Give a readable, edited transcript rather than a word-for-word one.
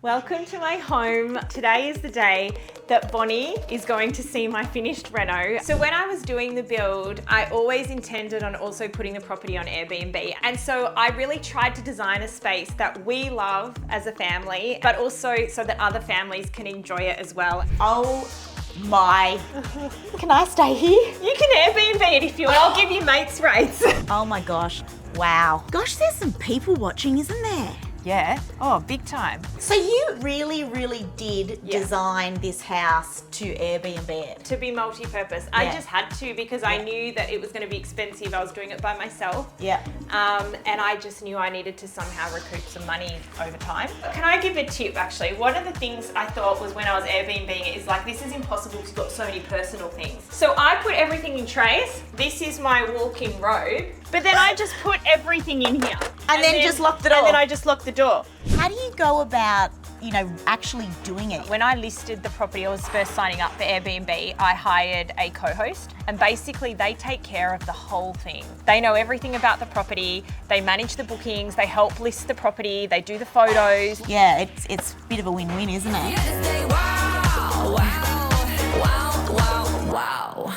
Welcome to my home. Today is the day that Bonnie is going to see my finished reno. So when I was doing the build, I always intended on also putting the property on Airbnb. And so I really tried to design a space that we love as a family, but also so that other families can enjoy it as well. Oh my. Can I stay here? You can Airbnb it if you want. I'll give you mates rates. Oh my gosh. Wow. Gosh, there's some people watching, isn't there? Yeah. Oh, big time. So you really did design this house to Airbnb it? To be multi-purpose. I just had to because I knew that it was going to be expensive. I was doing it by myself. Yeah. And I just knew I needed to somehow recoup some money over time. Can I give a tip actually? One of the things I thought was when I was Airbnb-ing it is like, this is impossible because you've got so many personal things. So I put everything in trays. This is my walk-in robe. But then I just put everything in here. And then just lock the door. And then I just locked the door. How do you go about, actually doing it? When I listed the property, I was first signing up for Airbnb, I hired a co-host and basically they take care of the whole thing. They know everything about the property, they manage the bookings, they help list the property, they do the photos. Yeah, it's a bit of a win-win, isn't it? Wow, wow, wow, wow, wow.